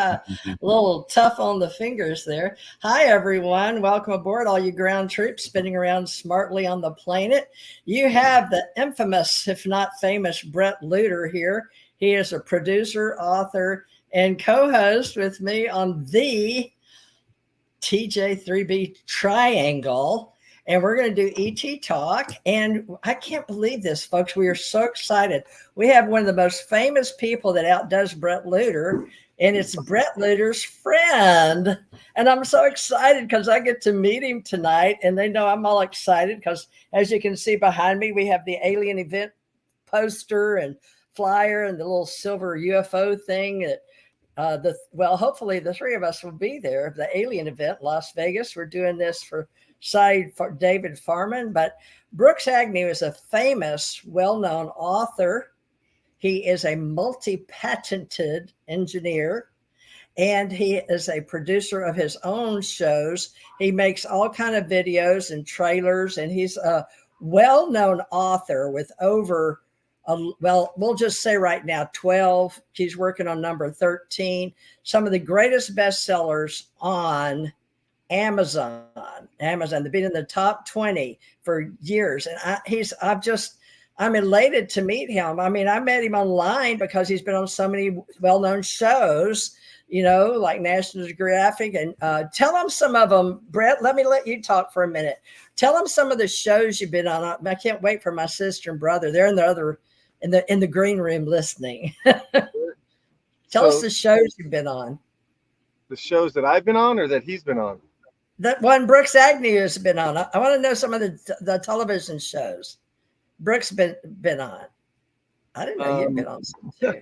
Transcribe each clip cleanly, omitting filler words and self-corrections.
A little tough on the fingers there. Hi, everyone. Welcome aboard, all you ground troops spinning around smartly on the planet. You have the infamous, if not famous, Bret Lueder here. He is a producer, author, and co-host with me on the TJ3B Triangle. And we're going to do ET Talk. And I can't believe this, folks. We are so excited. We have one of the most famous people that outdoes Bret Lueder, and it's Bret Lueder's friend. And I'm so excited because I get to meet him tonight. And they know I'm all excited because, as you can see behind me, we have the alien event poster and flyer and the little silver UFO thing that hopefully the three of us will be there. The alien event, Las Vegas. We're doing this for David Farman, but Brooks Agnew is a famous, well-known author. He is a multi-patented engineer, and he is a producer of his own shows. He makes all kind of videos and trailers, and he's a well-known author with over we'll just say right now 12. He's working on number 13. Some of the greatest bestsellers on Amazon. They've been in the top 20 for years. And I'm elated to meet him. I mean, I met him online because he's been on so many well-known shows, like National Geographic. And tell them some of them, Bret. Let you talk for a minute. Tell them some of the shows you've been on. I can't wait for my sister and brother. They're in the green room listening. Tell us the shows you've been on. The shows that I've been on or that he's been on? That one Brooks Agnew has been on. I want to know some of the television shows Brooks been on. I didn't know you'd been on some too.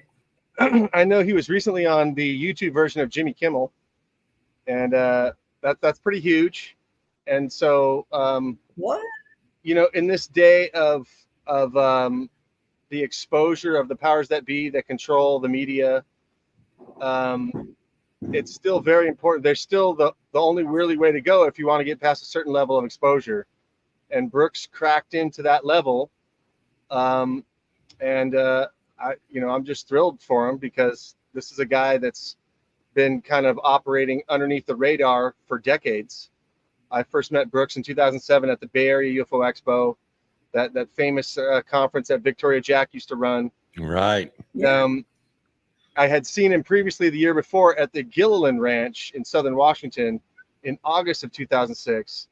I know he was recently on the YouTube version of Jimmy Kimmel, and that's pretty huge. And so, what? In this day of the exposure of the powers that be that control the media, it's still very important. There's still the only really way to go if you want to get past a certain level of exposure. And Brooks cracked into that level. I'm just thrilled for him because this is a guy that's been kind of operating underneath the radar for decades. I first met Brooks in 2007 at the Bay Area UFO Expo, that famous conference that Victoria Jack used to run. Right. I had seen him previously the year before at the Gilliland Ranch in Southern Washington in August of 2006,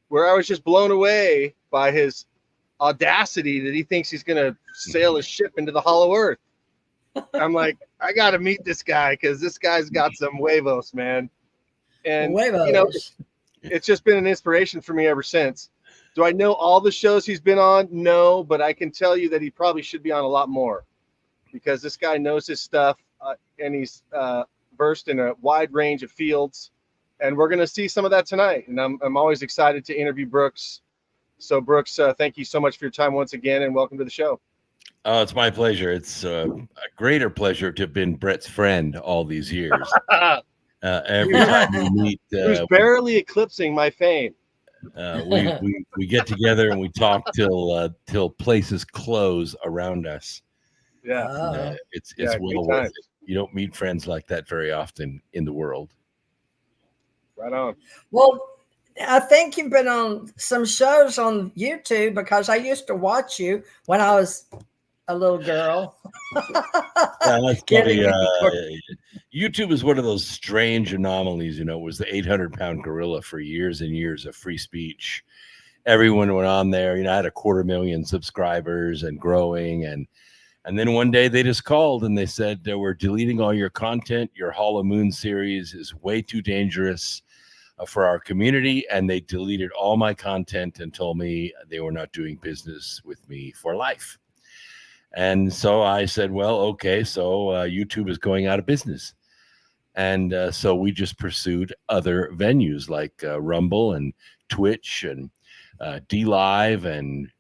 where I was just blown away by his audacity that he thinks he's going to sail his ship into the hollow earth. I'm like, I got to meet this guy because this guy's got some huevos, man. And, it's just been an inspiration for me ever since. Do I know all the shows he's been on? No, but I can tell you that he probably should be on a lot more because this guy knows his stuff. And he's versed in a wide range of fields, and we're going to see some of that tonight. And I'm always excited to interview Brooks. So Brooks, thank you so much for your time once again, and welcome to the show. Oh, it's my pleasure. It's a greater pleasure to have been Bret's friend all these years. Every time we meet, who's barely eclipsing my fame. We get together and we talk till places close around us. Yeah, it's well worth it. You don't meet friends like that very often in the world. Right on. Well, I think you've been on some shows on YouTube because I used to watch you when I was a little girl. That's funny. YouTube is one of those strange anomalies. It was the 800-pound gorilla for years and years of free speech. Everyone went on there. I had 250,000 subscribers and growing. And then one day they just called and they said, we're deleting all your content. Your Hall of Moon series is way too dangerous for our community. And they deleted all my content and told me they were not doing business with me for life. And so I said, well, okay, so YouTube is going out of business. And so we just pursued other venues like Rumble and Twitch and DLive and,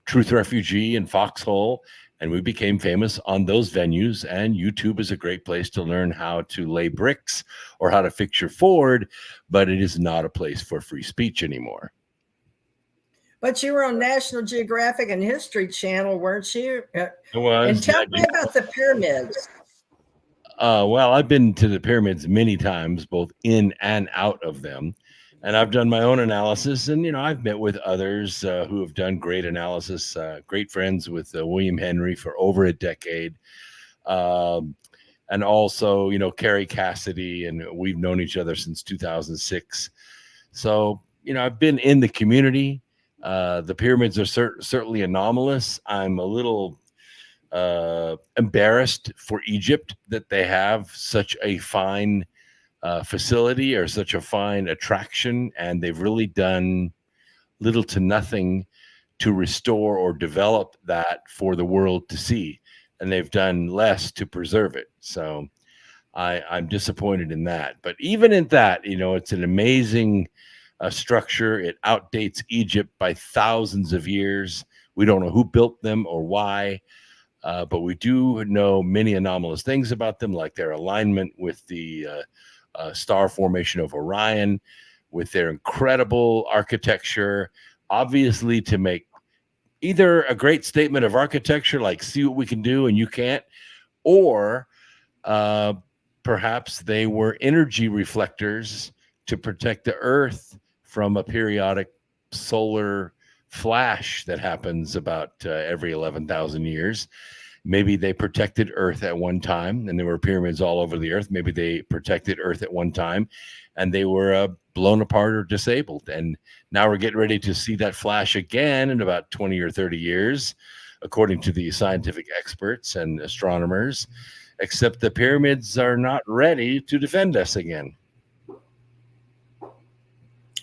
Truth Refugee and Foxhole, and we became famous on those venues. And YouTube is a great place to learn how to lay bricks or how to fix your Ford, but it is not a place for free speech anymore. But you were on National Geographic and History Channel, weren't you? I was. And tell me about the pyramids. Well, I've been to the pyramids many times, both in and out of them. And I've done my own analysis. And, I've met with others who have done great analysis, great friends with William Henry for over a decade. And also, Carrie Cassidy, and we've known each other since 2006. So, I've been in the community. The pyramids are certainly anomalous. I'm a little embarrassed for Egypt that they have such a fine facility or such a fine attraction, and they've really done little to nothing to restore or develop that for the world to see, and they've done less to preserve it. So I'm disappointed in that. But even in that, it's an amazing structure. It outdates Egypt by thousands of years. We don't know who built them or why. But we do know many anomalous things about them, like their alignment with the star formation of Orion, with their incredible architecture, obviously to make either a great statement of architecture, like see what we can do and you can't, or perhaps they were energy reflectors to protect the Earth from a periodic solar flash that happens about every 11,000 years. Maybe they protected Earth at one time, and there were pyramids all over the Earth. Maybe they protected Earth at one time, and they were blown apart or disabled. And now we're getting ready to see that flash again in about 20 or 30 years, according to the scientific experts and astronomers, except the pyramids are not ready to defend us again.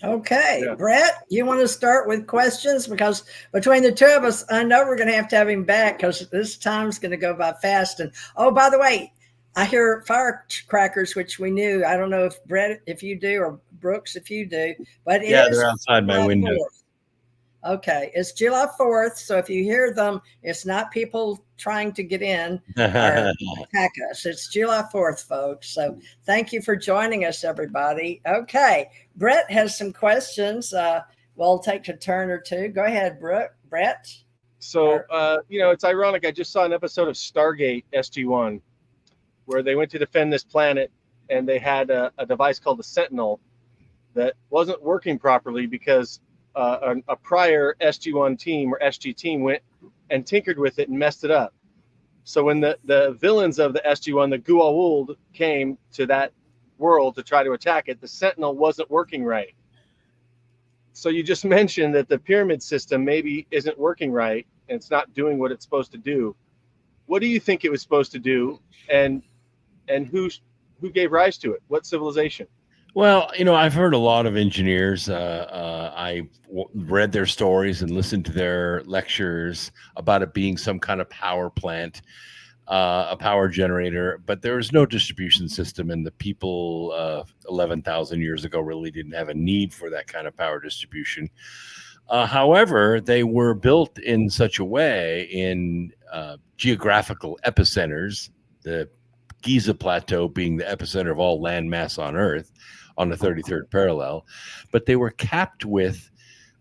Okay, yeah. Bret, you want to start with questions? Because between the two of us, I know we're going to have him back because this time's going to go by fast. And oh, by the way, I hear firecrackers, which we knew. I don't know if Bret, if you do, or Brooks, if you do, but they're outside my window. 4th. Okay, it's July 4th, so if you hear them, it's not people trying to get in or attack us. It's July 4th, folks. So thank you for joining us, everybody. Okay, Bret has some questions. We'll take a turn or two. Go ahead, Bret. So, it's ironic. I just saw an episode of Stargate SG-1 where they went to defend this planet, and they had a device called the Sentinel that wasn't working properly because a prior SG-1 team or SG team went and tinkered with it and messed it up. So when the villains of the SG-1, the Goa'uld, came to that world to try to attack it, the Sentinel wasn't working right. So you just mentioned that the pyramid system maybe isn't working right and it's not doing what it's supposed to do. What do you think it was supposed to do, and who gave rise to it? What civilization? Well, I've heard a lot of engineers. I read their stories and listened to their lectures about it being some kind of power plant, a power generator, but there was no distribution system, and the people 11,000 years ago really didn't have a need for that kind of power distribution. However, they were built in such a way in geographical epicenters, the Giza Plateau being the epicenter of all land mass on Earth, on the 33rd parallel, but they were capped with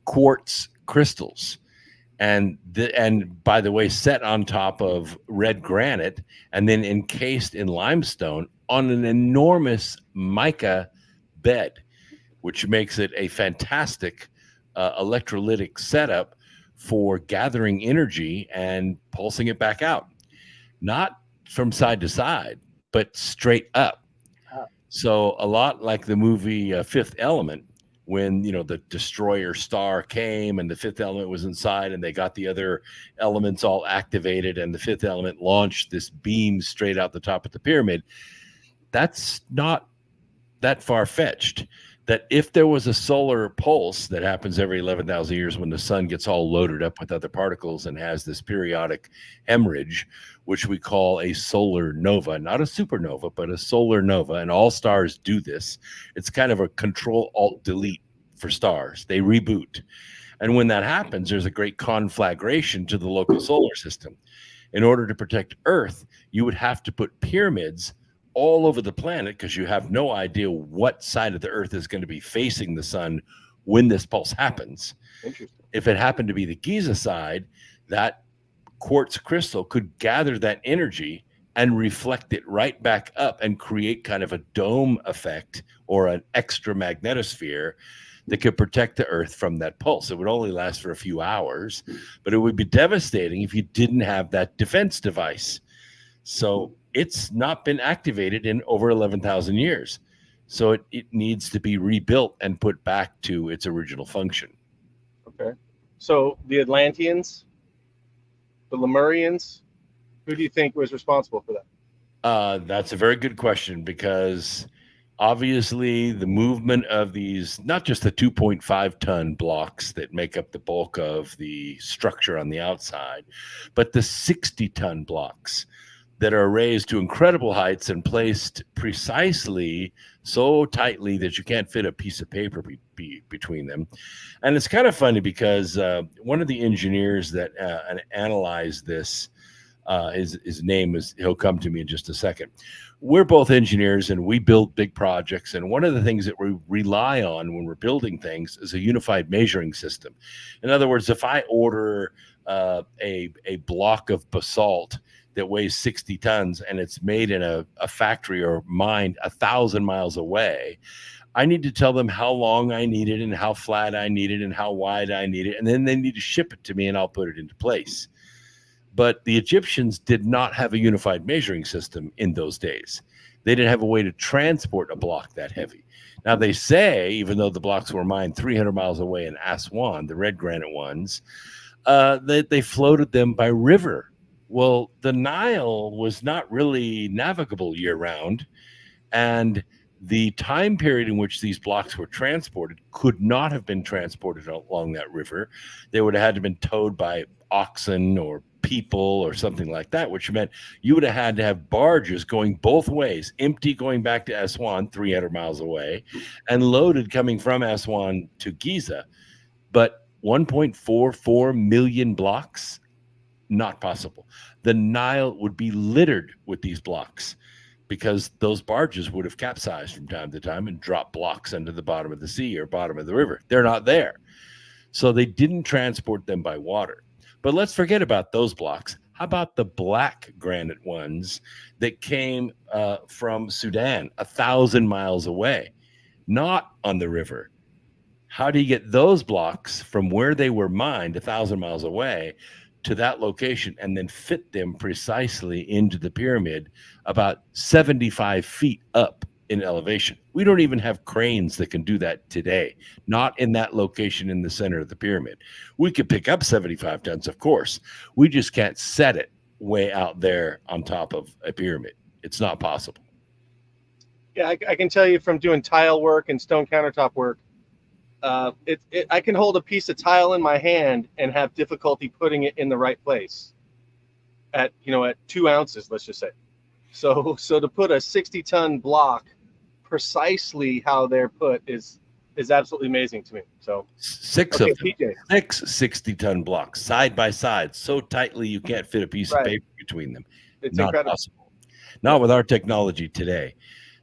quartz crystals, and by the way, set on top of red granite and then encased in limestone on an enormous mica bed, which makes it a fantastic electrolytic setup for gathering energy and pulsing it back out, not from side to side, but straight up. So a lot like the movie Fifth Element, when the destroyer star came and the fifth element was inside, and they got the other elements all activated, and the fifth element launched this beam straight out the top of the pyramid. That's not that far-fetched. That if there was a solar pulse that happens every 11,000 years when the sun gets all loaded up with other particles and has this periodic hemorrhage, which we call a solar nova, not a supernova, but a solar nova. And all stars do this. It's kind of a Control-Alt-Delete for stars. They reboot. And when that happens, there's a great conflagration to the local solar system. In order to protect Earth, you would have to put pyramids all over the planet, because you have no idea what side of the Earth is going to be facing the sun when this pulse happens. If it happened to be the Giza side, that quartz crystal could gather that energy and reflect it right back up and create kind of a dome effect or an extra magnetosphere that could protect the Earth from that pulse. It would only last for a few hours, but it would be devastating if you didn't have that defense device. So it's not been activated in over 11,000 years. So it needs to be rebuilt and put back to its original function. Okay. So the Atlanteans, the Lemurians, who do you think was responsible for that? That's a very good question, because obviously the movement of these, not just the 2.5 ton blocks that make up the bulk of the structure on the outside, but the 60 ton blocks that are raised to incredible heights and placed precisely so tightly that you can't fit a piece of paper between them. And it's kind of funny because one of the engineers that analyzed this, his name is, he'll come to me in just a second. We're both engineers and we build big projects. And one of the things that we rely on when we're building things is a unified measuring system. In other words, if I order a block of basalt that weighs 60 tons and it's made in a factory or mine 1,000 miles away, I need to tell them how long I need it and how flat I need it and how wide I need it. And then they need to ship it to me and I'll put it into place. But the Egyptians did not have a unified measuring system in those days. They didn't have a way to transport a block that heavy. Now they say, even though the blocks were mined 300 miles away in Aswan, the red granite ones, they floated them by river. Well, the Nile was not really navigable year round, and the time period in which these blocks were transported could not have been transported along that river. They would have had to have been towed by oxen or people or something like that, which meant you would have had to have barges going both ways, empty going back to Aswan, 300 miles away, and loaded coming from Aswan to Giza. But 1.44 million blocks, not possible. The Nile would be littered with these blocks because those barges would have capsized from time to time and dropped blocks into the bottom of the sea or bottom of the river. They're not there. So they didn't transport them by water. But let's forget about those blocks. How about the black granite ones that came from Sudan, 1,000 miles away, not on the river? How do you get those blocks from where they were mined 1,000 miles away to that location and then fit them precisely into the pyramid about 75 feet up in elevation? We don't even have cranes that can do that today, not in that location in the center of the pyramid. We could pick up 75 tons, of course. We just can't set it way out there on top of a pyramid. It's not possible. Yeah, I can tell you from doing tile work and stone countertop work, I can hold a piece of tile in my hand and have difficulty putting it in the right place at 2 ounces, let's just say. So to put a 60-ton block precisely how they're put is absolutely amazing to me. So six of them, PJ. 6 60-ton blocks side by side, so tightly you can't fit a piece of paper between them. It's not incredible. Possible. Not with our technology today.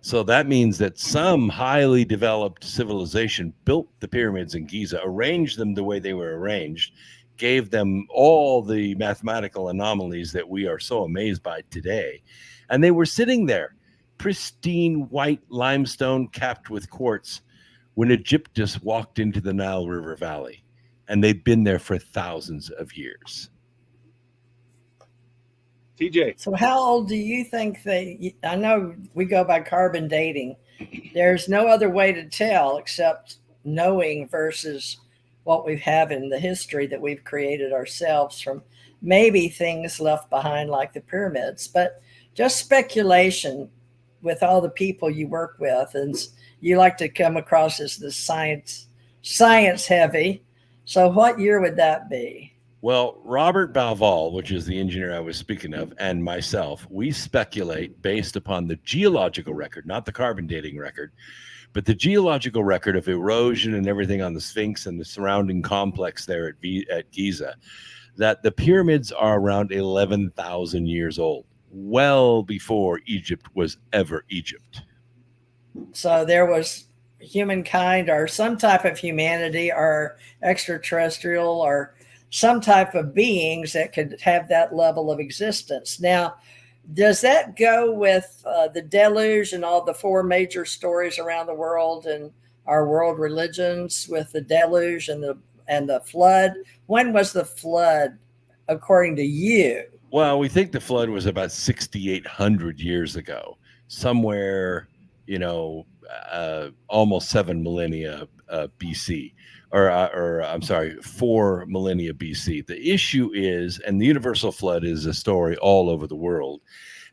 So that means that some highly developed civilization built the pyramids in Giza, arranged them the way they were arranged, gave them all the mathematical anomalies that we are so amazed by today. And they were sitting there, pristine white limestone capped with quartz, when Egyptus walked into the Nile River Valley. And they've been there for thousands of years. TJ. So how old do you think I know we go by carbon dating. There's no other way to tell except knowing versus what we have in the history that we've created ourselves from maybe things left behind like the pyramids, but just speculation with all the people you work with. And you like to come across as the science heavy. So what year would that be? Well, Robert Balval, which is the engineer I was speaking of, and myself, we speculate based upon the geological record, not the carbon dating record, but the geological record of erosion and everything on the Sphinx and the surrounding complex there at Giza, that the pyramids are around 11,000 years old, well before Egypt was ever Egypt. So there was humankind or some type of humanity or extraterrestrial or some type of beings that could have that level of existence. Now, Does that go with the deluge and all the four major stories around the world and our world religions with the deluge and the flood? When was the flood, according to you? Well, we think the flood was about 6,800 years ago, somewhere, almost 7 millennia BC, or I'm sorry, 4 millennia BC. The issue is, and the universal flood is a story all over the world.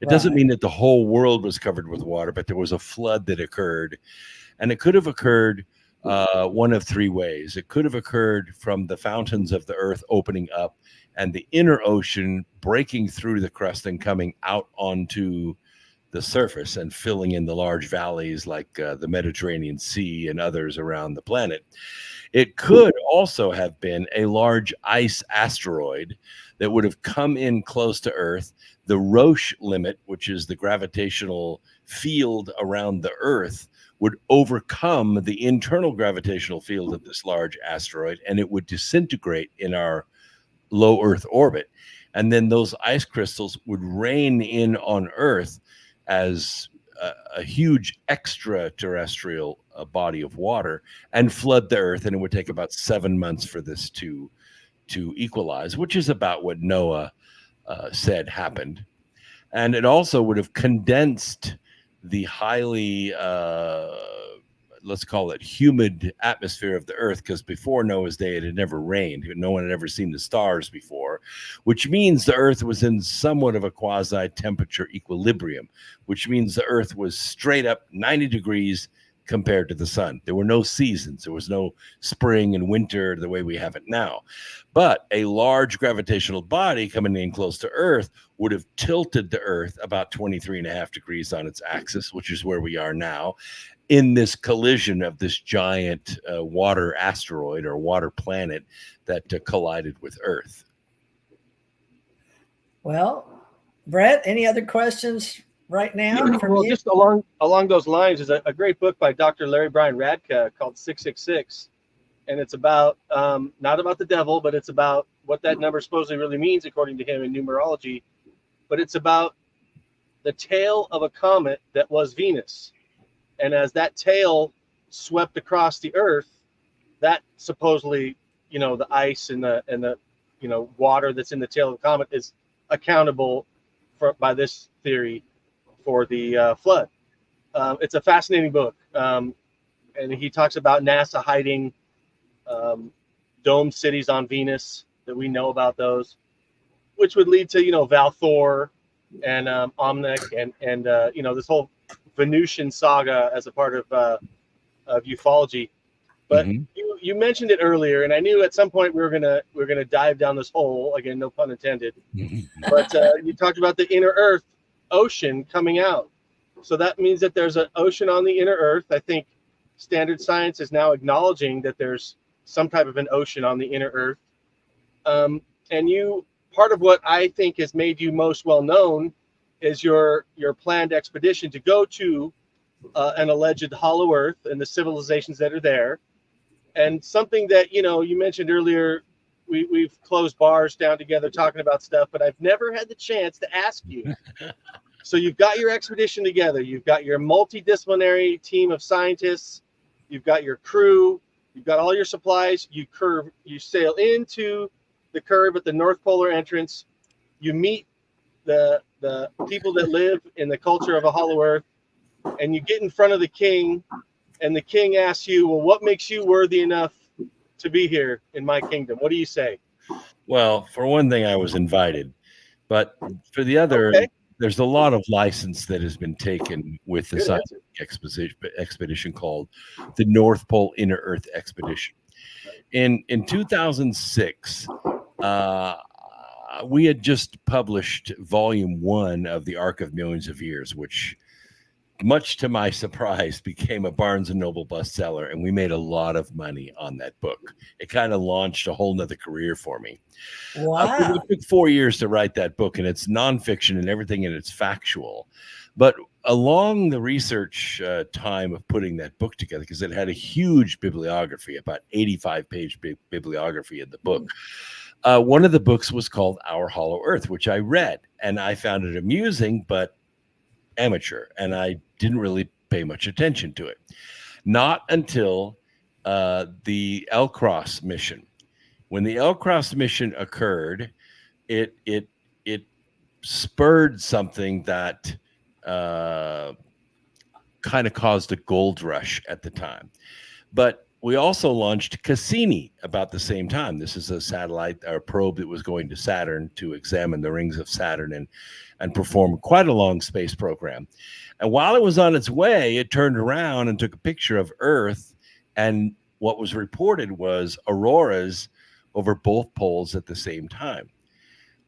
It doesn't mean that the whole world was covered with water, but there was a flood that occurred, and it could have occurred one of three ways. It could have occurred from the fountains of the earth opening up and the inner ocean breaking through the crust and coming out onto the surface and filling in the large valleys like the Mediterranean Sea and others around the planet. It could also have been a large ice asteroid that would have come in close to Earth. The Roche limit, which is the gravitational field around the Earth, would overcome the internal gravitational field of this large asteroid, and it would disintegrate in our low Earth orbit. And then those ice crystals would rain in on Earth as a huge extraterrestrial body of water and flood the Earth. And it would take about 7 months for this to equalize, which is about what Noah said happened. And it also would have condensed the highly let's call it humid atmosphere of the earth, because before Noah's day it had never rained. No one had ever seen the stars before, which means the earth was in somewhat of a quasi temperature equilibrium, which means the earth was straight up 90 degrees compared to the sun. There were no seasons. There was no spring and winter the way we have it now. But a large gravitational body coming in close to Earth would have tilted the Earth about 23.5 degrees on its axis, which is where we are now, in this collision of this giant water asteroid or water planet that collided with Earth. Well, Bret, any other questions right now? Well, just along those lines is a great book by Dr. Larry Brian Radka called 666. And it's about, not about the devil, but it's about what that number supposedly really means, according to him in numerology. But it's about the tail of a comet that was Venus. And as that tail swept across the earth, that supposedly, the ice and the water that's in the tail of the comet is accountable by this theory for the flood. It's a fascinating book. And he talks about NASA hiding dome cities on Venus, that we know about those, which would lead to, Valthor and Omnic and this whole Venusian saga as a part of ufology. But you mentioned it earlier, and I knew at some point we were gonna dive down this hole again, no pun intended. But you talked about the inner Earth ocean coming out, so that means that there's an ocean on the inner Earth. I think standard science is now acknowledging that there's some type of an ocean on the inner Earth. And part of what I think has made you most well known is your planned expedition to go to an alleged hollow Earth and the civilizations that are there. And something that, you mentioned earlier, we've closed bars down together talking about stuff, but I've never had the chance to ask you. So you've got your expedition together. You've got your multidisciplinary team of scientists. You've got your crew. You've got all your supplies. You sail into the curve at the North Polar entrance. You meet the people that live in the culture of a hollow Earth, and you get in front of the king, and the king asks you, well, what makes you worthy enough to be here in my kingdom? What do you say? Well, for one thing, I was invited, but for the other, there's a lot of license that has been taken with the scientific expedition called the North Pole Inner Earth Expedition. In 2006, we had just published volume 1 of the Ark of Millions of Years, which, much to my surprise, became a Barnes & Noble bestseller, and we made a lot of money on that book. It kind of launched a whole nother career for me. Wow. It took 4 years to write that book, and it's nonfiction and everything, and it's factual. But along the research time of putting that book together, because it had a huge bibliography, about 85-page bibliography in the book, One of the books was called Our Hollow Earth, which I read, and I found it amusing, but amateur, and I didn't really pay much attention to it. Not until the L-Cross mission. When the L-Cross mission occurred, it spurred something that kind of caused a gold rush at the time. But we also launched Cassini about the same time. This is a satellite or probe that was going to Saturn to examine the rings of Saturn and perform quite a long space program. And while it was on its way, it turned around and took a picture of Earth. And what was reported was auroras over both poles at the same time.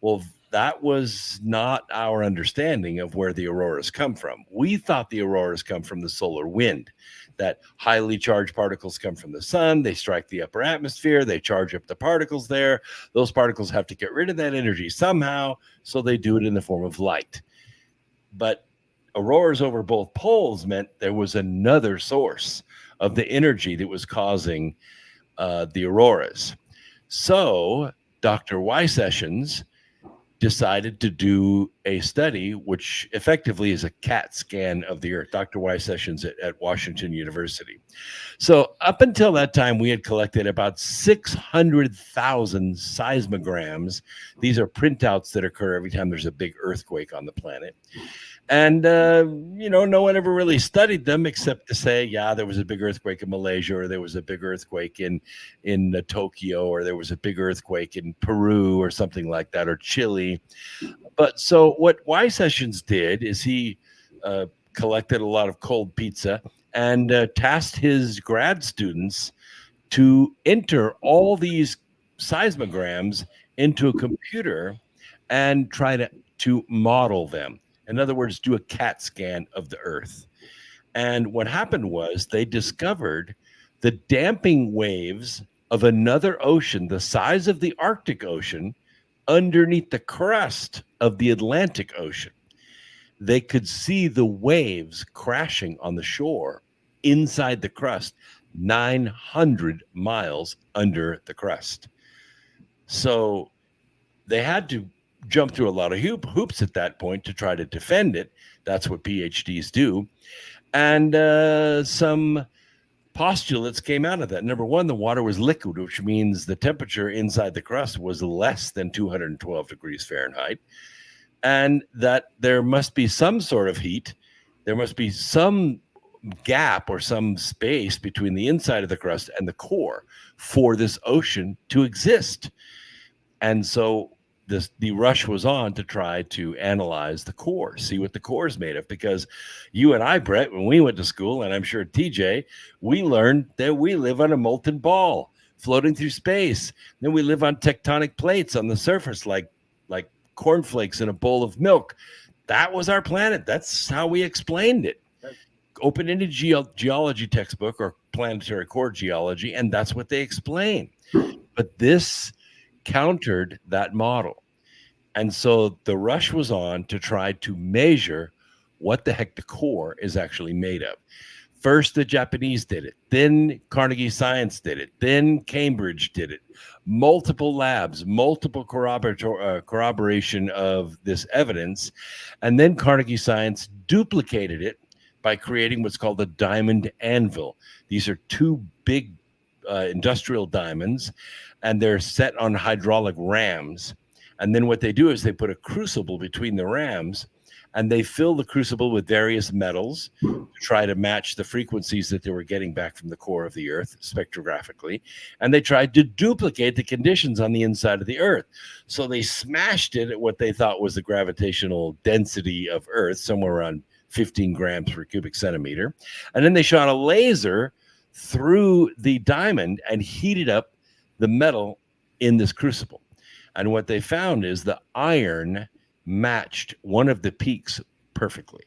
Well, that was not our understanding of where the auroras come from. We thought the auroras come from the solar wind, that highly charged particles come from the sun, they strike the upper atmosphere, they charge up the particles there. Those particles have to get rid of that energy somehow, so they do it in the form of light. But auroras over both poles meant there was another source of the energy that was causing the auroras. So Dr. Y. Sessions decided to do a study, which effectively is a CAT scan of the Earth, Dr. Y. Sessions at Washington University. So up until that time, we had collected about 600,000 seismograms. These are printouts that occur every time there's a big earthquake on the planet. And, no one ever really studied them except to say, yeah, there was a big earthquake in Malaysia, or there was a big earthquake in Tokyo, or there was a big earthquake in Peru or something like that, or Chile. But so what Y. Sessions did is he collected a lot of cold pizza and tasked his grad students to enter all these seismograms into a computer and try to model them. In other words, do a CAT scan of the Earth. And what happened was they discovered the damping waves of another ocean, the size of the Arctic Ocean, underneath the crust of the Atlantic Ocean. They could see the waves crashing on the shore inside the crust, 900 miles under the crust. So they had to jump through a lot of hoops at that point to try to defend it. That's what PhDs do. And some postulates came out of that. Number one, the water was liquid, which means the temperature inside the crust was less than 212 degrees Fahrenheit. And that there must be some sort of heat. There must be some gap or some space between the inside of the crust and the core for this ocean to exist. And so the rush was on to try to analyze the core, see what the core is made of, because you and I, Bret, when we went to school, and I'm sure TJ, we learned that we live on a molten ball floating through space. Then we live on tectonic plates on the surface, like cornflakes in a bowl of milk. That was our planet. That's how we explained it. Open into geology textbook or planetary core geology, and that's what they explain. But this countered that model. And so the rush was on to try to measure what the heck the core is actually made of. First, the Japanese did it. Then Carnegie Science did it. Then Cambridge did it. Multiple labs, multiple corroboration of this evidence. And then Carnegie Science duplicated it by creating what's called a diamond anvil. These are two big industrial diamonds, and they're set on hydraulic rams. And then what they do is they put a crucible between the rams, and they fill the crucible with various metals to try to match the frequencies that they were getting back from the core of the Earth spectrographically. And they tried to duplicate the conditions on the inside of the Earth. So they smashed it at what they thought was the gravitational density of Earth, somewhere around 15 grams per cubic centimeter. And then they shot a laser through the diamond and heated up the metal in this crucible. And what they found is the iron matched one of the peaks perfectly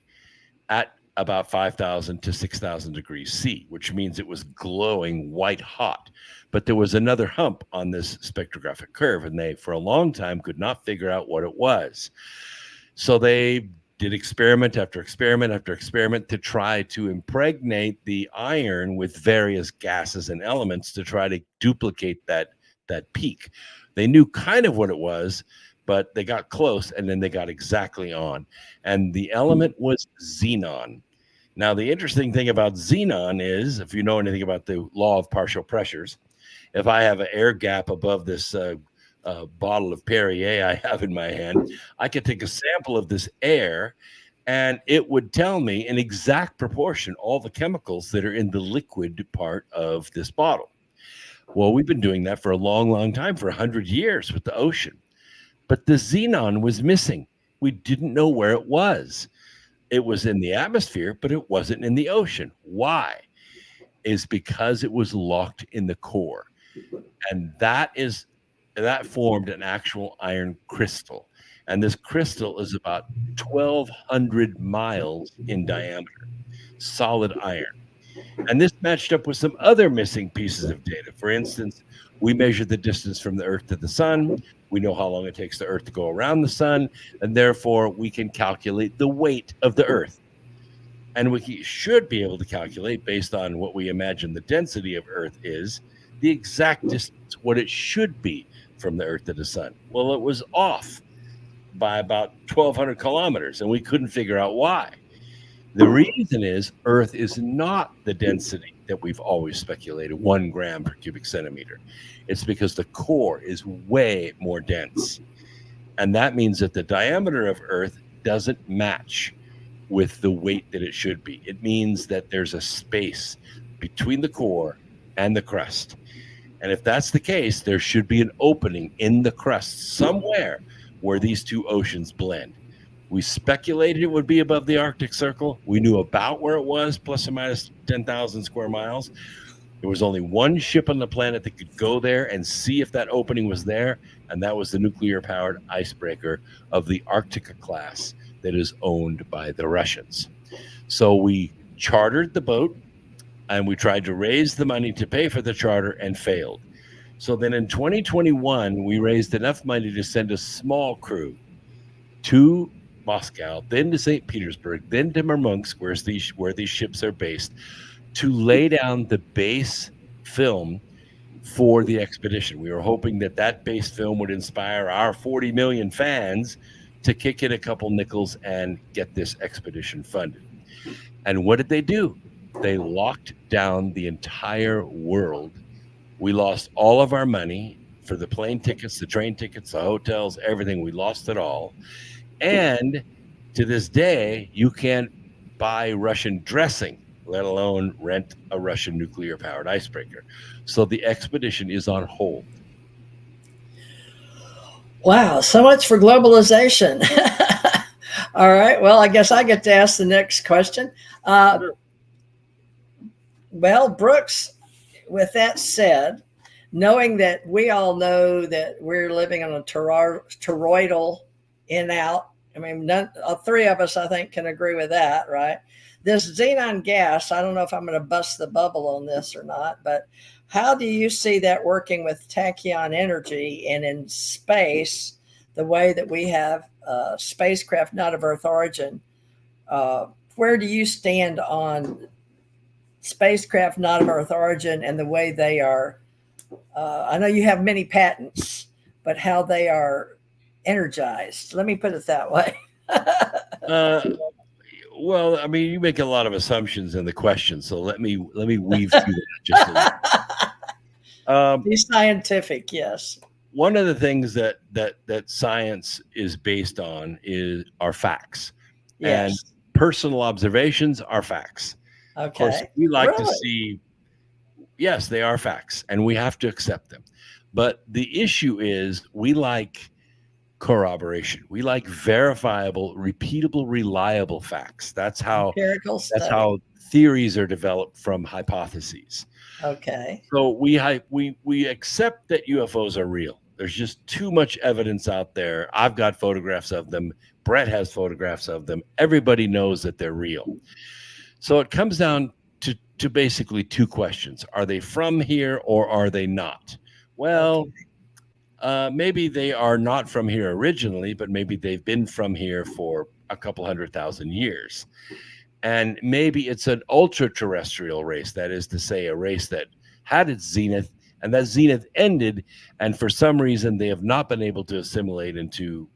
at about 5,000 to 6,000 degrees C, which means it was glowing white hot. But there was another hump on this spectrographic curve, and they, for a long time, could not figure out what it was. So they did experiment after experiment after experiment to try to impregnate the iron with various gases and elements to try to duplicate that that peak. They knew kind of what it was, but they got close, and then they got exactly on. And the element was xenon. Now, the interesting thing about xenon is, if you know anything about the law of partial pressures, if I have an air gap above this bottle of Perrier I have in my hand, I could take a sample of this air, and it would tell me in exact proportion all the chemicals that are in the liquid part of this bottle. Well, we've been doing that for a long, long time, for 100 years with the ocean. But the xenon was missing. We didn't know where it was. It was in the atmosphere, but it wasn't in the ocean. Why? Is because it was locked in the core. And that formed an actual iron crystal. And this crystal is about 1,200 miles in diameter, solid iron. And this matched up with some other missing pieces of data. For instance, we measured the distance from the Earth to the sun. We know how long it takes the Earth to go around the sun, and therefore we can calculate the weight of the Earth. And we should be able to calculate, based on what we imagine the density of Earth is, the exact distance, what it should be from the Earth to the sun. Well, it was off by about 1,200 kilometers, and we couldn't figure out why. The reason is Earth is not the density that we've always speculated, 1 gram per cubic centimeter. It's because the core is way more dense. And that means that the diameter of Earth doesn't match with the weight that it should be. It means that there's a space between the core and the crust. And if that's the case, there should be an opening in the crust somewhere where these two oceans blend. We speculated it would be above the Arctic Circle. We knew about where it was, plus or minus 10,000 square miles. There was only one ship on the planet that could go there and see if that opening was there, and that was the nuclear-powered icebreaker of the Arctica class that is owned by the Russians. So we chartered the boat, and we tried to raise the money to pay for the charter and failed. So then in 2021, we raised enough money to send a small crew to Moscow, then to St. Petersburg, then to Murmansk, where these ships are based, to lay down the base film for the expedition. We were hoping that that base film would inspire our 40 million fans to kick in a couple nickels and get this expedition funded. And what did they do? They locked down the entire world. We lost all of our money for the plane tickets, the train tickets, the hotels, everything. We lost it all. And to this day, you can't buy Russian dressing, let alone rent a Russian nuclear-powered icebreaker. So the expedition is on hold. Wow, so much for globalization. All right, well, I guess I get to ask the next question. Well, Brooks, with that said, knowing that we all know that we're living on a toroidal in-out, I mean, three of us, I think, can agree with that, right? This xenon gas, I don't know if I'm going to bust the bubble on this or not, but how do you see that working with tachyon energy and in space, the way that we have spacecraft not of Earth origin? Where do you stand on spacecraft not of Earth origin and the way they are? I know you have many patents, but how they are energized. Let me put it that way. Well, I mean, you make a lot of assumptions in the question, so let me weave through that just a little. Be scientific, yes. One of the things that science is based on are facts, yes. And personal observations are facts. Okay. Of course, we like to see. Yes, they are facts, and we have to accept them. But the issue is, we like corroboration. We like verifiable, repeatable, reliable facts. That's how theories are developed from hypotheses. Okay. So we accept that UFOs are real. There's just too much evidence out there. I've got photographs of them. Bret has photographs of them. Everybody knows that they're real. So it comes down to basically two questions. Are they from here or are they not? Well, maybe they are not from here originally, but maybe they've been from here for a couple 100,000 years. And maybe it's an ultra-terrestrial race, that is to say, a race that had its zenith And that zenith ended, and for some reason they have not been able to assimilate into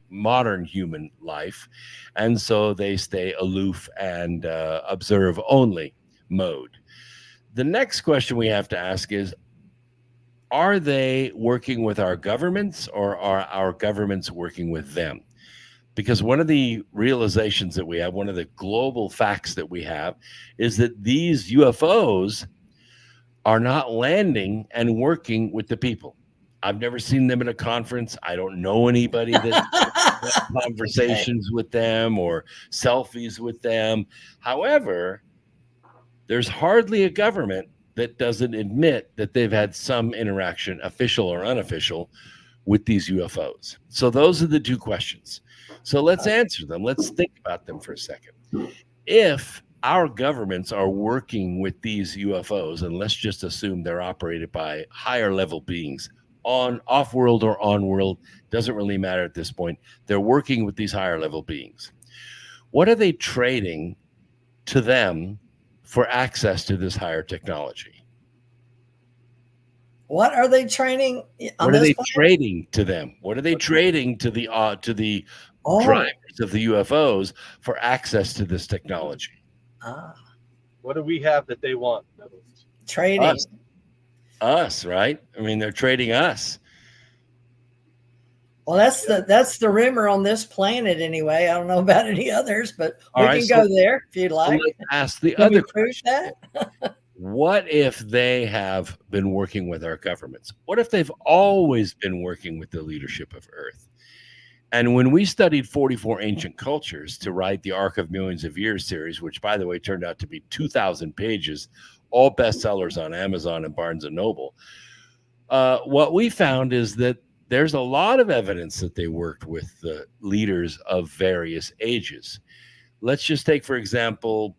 modern human life, and so they stay aloof and observe only mode. The next question we have to ask is, are they working with our governments, or are our governments working with them? Because one of the realizations that we have, one of the global facts that we have, is that these UFOs are not landing and working with the people. I've never seen them at a conference. I don't know anybody that conversations with them or selfies with them. However, there's hardly a government that doesn't admit that they've had some interaction, official or unofficial, with these UFOs. So those are the two questions. So let's answer them. Let's think about them for a second. If our governments are working with these UFOs, and let's just assume they're operated by higher level beings, on off-world or on-world, doesn't really matter at this point. They're working with these higher level beings. What are they trading to them for access to this higher technology? What are they trading? What are they trading to them? What are they trading to the drivers of the UFOs for access to this technology? What do we have that they want? Trading. Us, right? I mean, they're trading us. Well, that's the rumor on this planet anyway. I don't know about any others, but we can go there if you'd like. Let's ask the other question. What if they have been working with our governments? What if they've always been working with the leadership of Earth? And when we studied 44 ancient cultures to write the Arc of Millions of Years series, which, by the way, turned out to be 2,000 pages, all bestsellers on Amazon and Barnes and Noble, what we found is that there's a lot of evidence that they worked with the leaders of various ages. Let's just take, for example,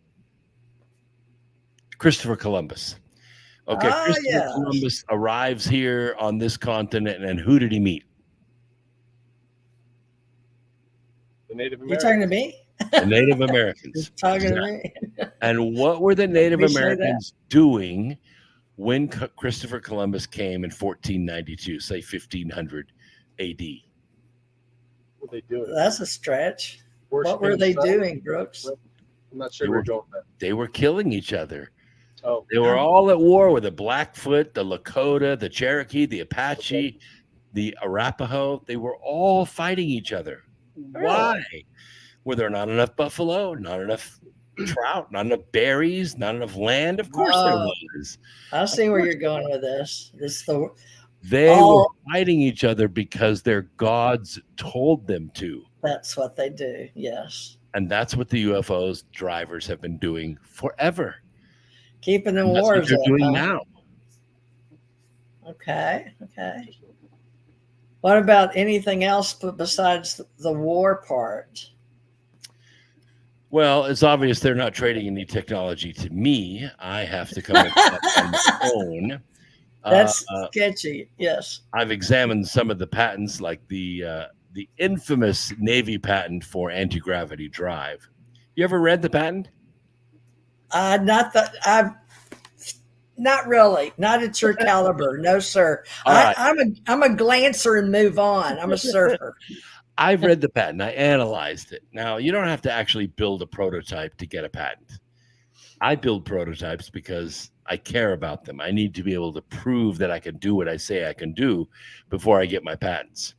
Christopher Columbus. Okay, Christopher Columbus arrives here on this continent, and who did he meet? The Native Americans. You're talking to me? The Native Americans. Talking to me. And what were the Native Americans doing when Christopher Columbus came in 1492, say 1500 AD? What were they doing? That's a stretch. What were they doing, Brooks? I'm not sure we're going with that. They were killing each other. Oh, they were all at war with the Blackfoot, the Lakota, the Cherokee, the Apache, the Arapaho. They were all fighting each other. Why? Were there not enough buffalo, not enough trout, not enough berries, not enough land? Of course there was. I see where you're going with this. They were fighting each other because their gods told them to. That's what they do, yes. And that's what the UFOs drivers have been doing forever. Keeping them wars. That's what they're doing now. Okay. What about anything else besides the war part? Well, it's obvious they're not trading any technology to me. I have to come up with that on my own. That's sketchy, yes. I've examined some of the patents, like the infamous Navy patent for anti-gravity drive. You ever read the patent? Not really. Not at your caliber. No, sir. I'm a glancer and move on. I'm a surfer. I've read the patent. I analyzed it. Now, you don't have to actually build a prototype to get a patent. I build prototypes because I care about them. I need to be able to prove that I can do what I say I can do before I get my patents.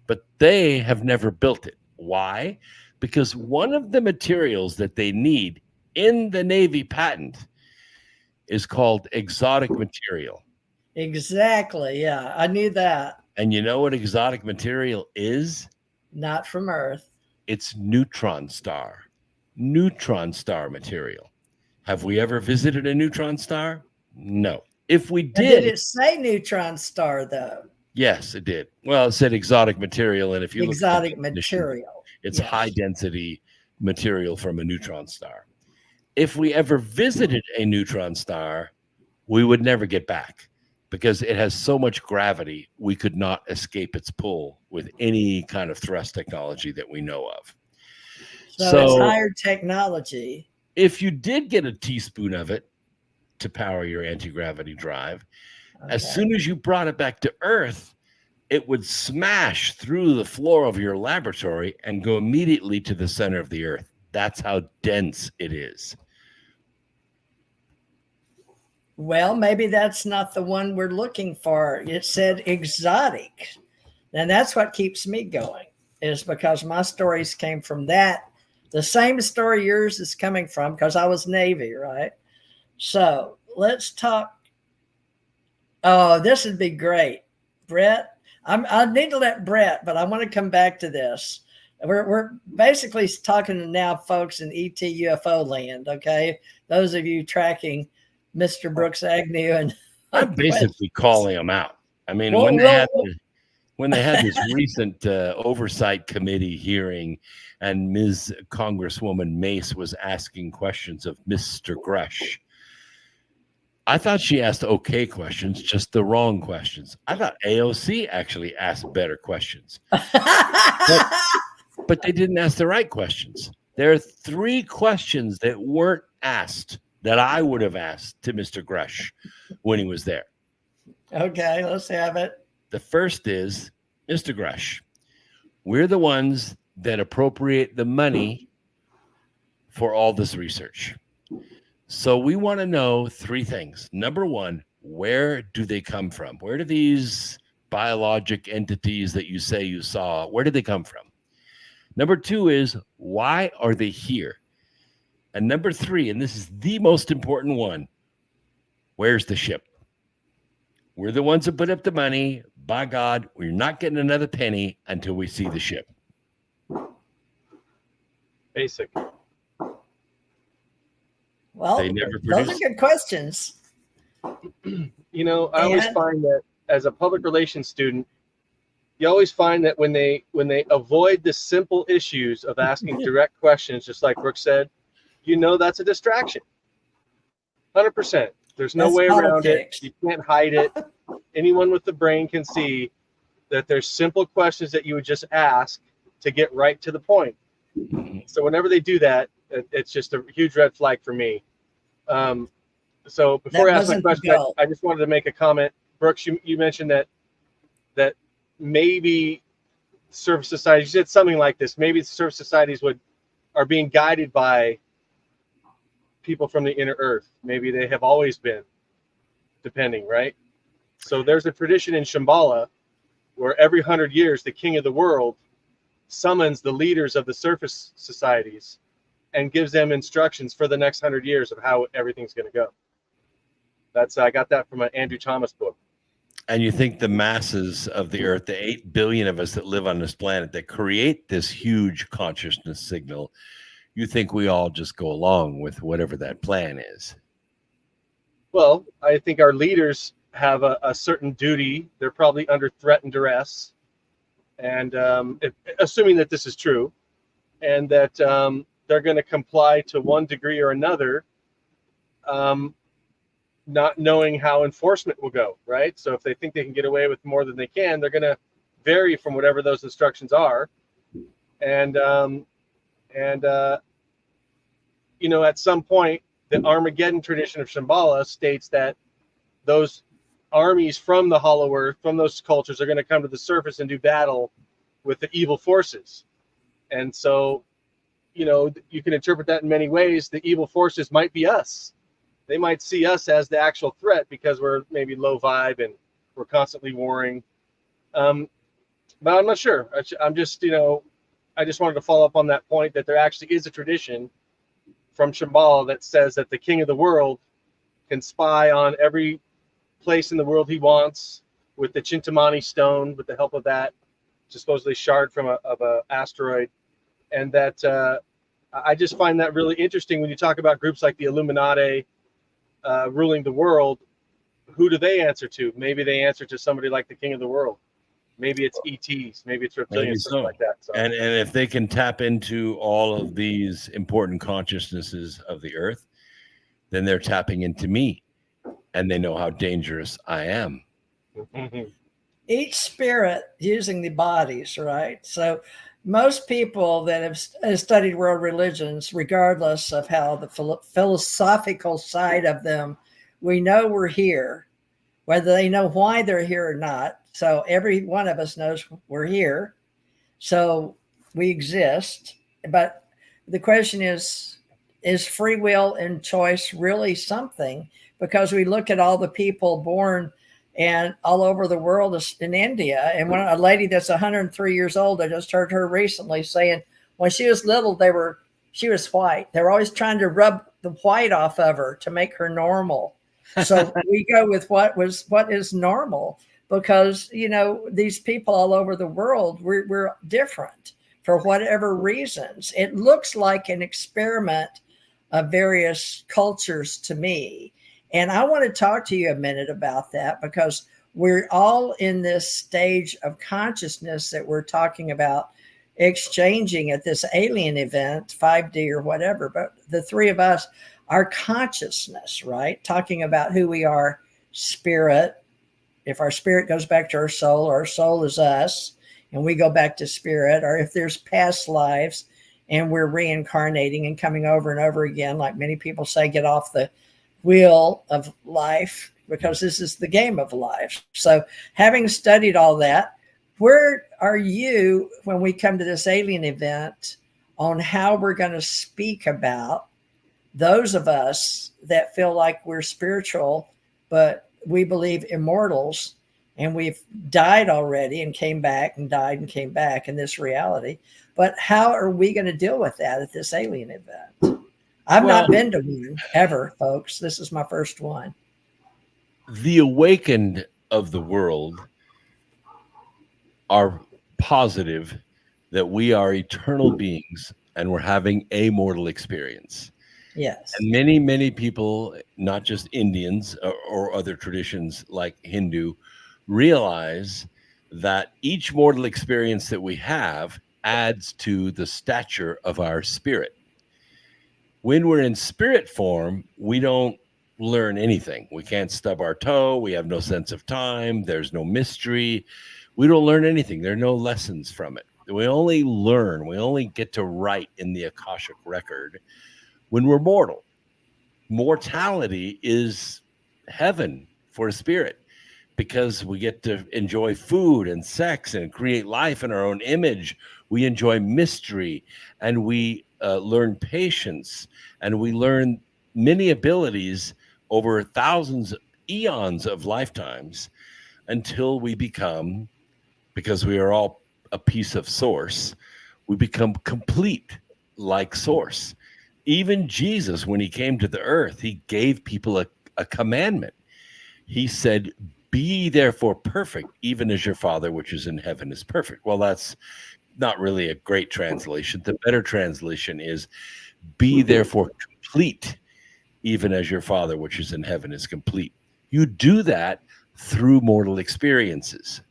But they have never built it. Why? Because one of the materials that they need in the Navy patent is called exotic material. Exactly. Yeah, I knew that. And you know what exotic material is? Not from Earth. It's neutron star material. Have we ever visited a neutron star? No. If we did. Did it say neutron star, though? Yes, it did. Well, it said exotic material. And if you exotic material, it's high density material from a neutron star. If we ever visited a neutron star, we would never get back because it has so much gravity, we could not escape its pull with any kind of thrust technology that we know of. So it's higher technology. If you did get a teaspoon of it to power your anti-gravity drive, As soon as you brought it back to Earth, it would smash through the floor of your laboratory and go immediately to the center of the Earth. That's how dense it is. Well, maybe that's not the one we're looking for. It said exotic. And that's what keeps me going, is because my stories came from that. The same story yours is coming from, because I was Navy, right? So let's talk. Oh, this would be great. Bret, I need to let Bret, but I want to come back to this. We're basically talking to now folks in ET UFO land, okay? Those of you tracking Mr. Brooks Agnew, and I'm basically calling them out. I mean, when they had this recent oversight committee hearing, and Ms. Congresswoman Mace was asking questions of Mr. Grush, I thought she asked okay questions, just the wrong questions. I thought AOC actually asked better questions, but they didn't ask the right questions. There are 3 questions that weren't asked that I would have asked to Mr. Grush when he was there. Okay, let's have it. The first is, Mr. Grush, we're the ones that appropriate the money for all this research. So we want to know 3 things. Number 1, where do they come from? Where do these biologic entities that you say you saw, where did they come from? Number 2 is, why are they here? And number 3, and this is the most important one, where's the ship? We're the ones that put up the money. By God, we're not getting another penny until we see the ship. Basic. Well, those are good questions. You know, I always find that as a public relations student, you always find that when they avoid the simple issues of asking direct questions, just like Brooke said, you know that's a distraction. 100%. There's no way around it. You can't hide it. Anyone with the brain can see that there's simple questions that you would just ask to get right to the point. So whenever they do that, it's just a huge red flag for me. So before I ask my question, I just wanted to make a comment. Brooks, you mentioned that maybe surface societies, you said something like this, maybe the surface societies are being guided by people from the inner earth. Maybe they have always been, depending, right? So there's a tradition in Shambhala where every 100 years, the king of the world summons the leaders of the surface societies and gives them instructions for the next 100 years of how everything's going to go. I got that from an Andrew Thomas book. And you think the masses of the earth, the 8 billion of us that live on this planet that create this huge consciousness signal, you think we all just go along with whatever that plan is? Well, I think our leaders have a certain duty. They're probably under threat and duress. And assuming that this is true, and that they're going to comply to one degree or another, not knowing how enforcement will go, right? So if they think they can get away with more than they can, they're going to vary from whatever those instructions are. And you know, at some point, the Armageddon tradition of Shambhala states that those armies from the Hollow Earth, from those cultures, are going to come to the surface and do battle with the evil forces. And so, you know, you can interpret that in many ways. The evil forces might be us. They might see us as the actual threat because we're maybe low vibe and we're constantly warring. But I'm not sure. I'm just, you know, I just wanted to follow up on that point that there actually is a tradition from Shambhala that says that the king of the world can spy on every place in the world he wants with the Chintamani stone, with the help of that supposedly shard from a asteroid. And that I just find that really interesting when you talk about groups like the Illuminati ruling the world. Who do they answer to? Maybe they answer to somebody like the king of the world. Maybe it's ETs, maybe it's reptilians, something like that. So. And if they can tap into all of these important consciousnesses of the earth, then they're tapping into me, and they know how dangerous I am. Each spirit using the bodies, right? So most people that have studied world religions, regardless of how the philosophical side of them, we know we're here. whether they know why they're here or not. So every one of us knows we're here. So we exist. But the question is free will and choice really something? Because we look at all the people born and all over the world in India. And when a lady that's 103 years old, I just heard her recently saying when she was little, she was white. They were always trying to rub the white off of her to make her normal. So we go with what is normal, because, you know, these people all over the world, we're different for whatever reasons. It looks like an experiment of various cultures to me. And I want to talk to you a minute about that, because we're all in this stage of consciousness that we're talking about exchanging at this alien event, 5D or whatever. But the three of us, our consciousness, right? Talking about who we are, spirit. If our spirit goes back to our soul is us, and we go back to spirit, or if there's past lives and we're reincarnating and coming over and over again, like many people say, get off the wheel of life, because this is the game of life. So having studied all that, where are you when we come to this alien event on how we're going to speak about those of us that feel like we're spiritual, but we believe immortals, and we've died already and came back and died and came back in this reality? But how are we going to deal with that at this alien event? I've not been to one ever, folks. This is my first one. The awakened of the world are positive that we are eternal beings and we're having a mortal experience. Yes. And many, many people, not just Indians or other traditions like Hindu, realize that each mortal experience that we have adds to the stature of our spirit. When we're in spirit form, we don't learn anything. We can't stub our toe. We have no sense of time. There's no mystery. We don't learn anything. There are no lessons from it. We only learn. We only get to write in the Akashic record when we're mortal. Mortality is heaven for a spirit, because we get to enjoy food and sex and create life in our own image. We enjoy mystery, and we learn patience, and we learn many abilities over thousands, eons of lifetimes, until we become, because we are all a piece of source, we become complete like source. Even Jesus, when he came to the earth, he gave people a commandment. He said, be therefore perfect, even as your Father which is in heaven is perfect. Well, that's not really a great translation. The better translation is, be therefore complete, even as your Father which is in heaven is complete. You do that through mortal experiences.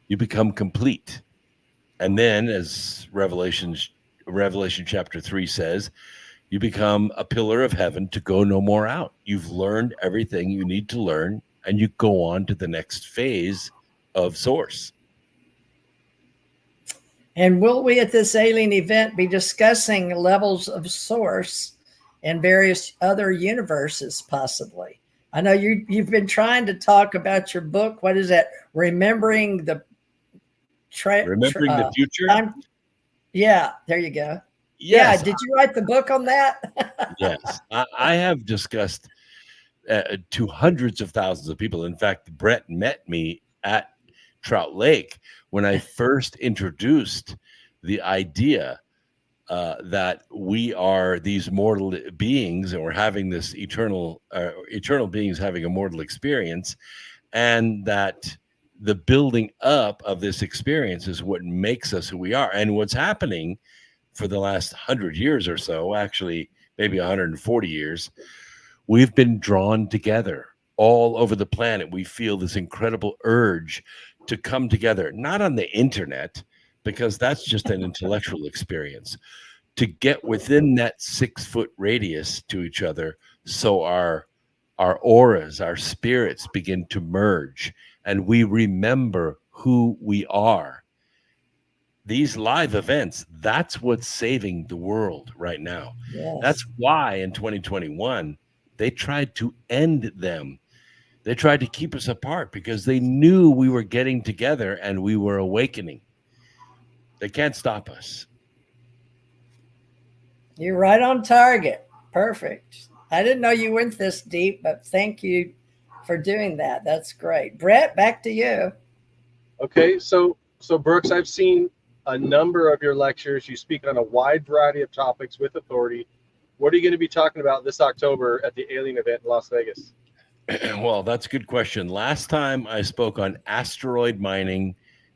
You become complete. And then, as Revelation chapter 3 says, you become a pillar of heaven to go no more out. You've learned everything you need to learn, and you go on to the next phase of source. And will we at this alien event be discussing levels of source and various other universes possibly? I know you've been trying to talk about your book. What is that? Remembering the future? Yeah, there you go. Yes. Yeah, did you write the book on that? Yes. I have discussed to hundreds of thousands of people. In fact, Bret met me at Trout Lake when I first introduced the idea that we are these mortal beings, and we're having this eternal beings having a mortal experience, and that the building up of this experience is what makes us who we are. And what's happening for the last 100 years or so, actually maybe 140 years, we've been drawn together all over the planet. We feel this incredible urge to come together, not on the internet, because that's just an intellectual experience, to get within that 6-foot radius to each other, so our auras, our spirits begin to merge, and we remember who we are. These live events, that's what's saving the world right now. Yes. That's why in 2021, they tried to end them They tried to keep us apart because they knew we were getting together and we were awakening. They can't stop us. You're right on target. Perfect. I didn't know you went this deep, but thank you for doing that. That's great. Bret, back to you. Okay, so Brooks, I've seen a number of your lectures. You speak on a wide variety of topics with authority. What are you going to be talking about this October at the Alien event in Las Vegas? Well, that's a good question. Last time I spoke on asteroid mining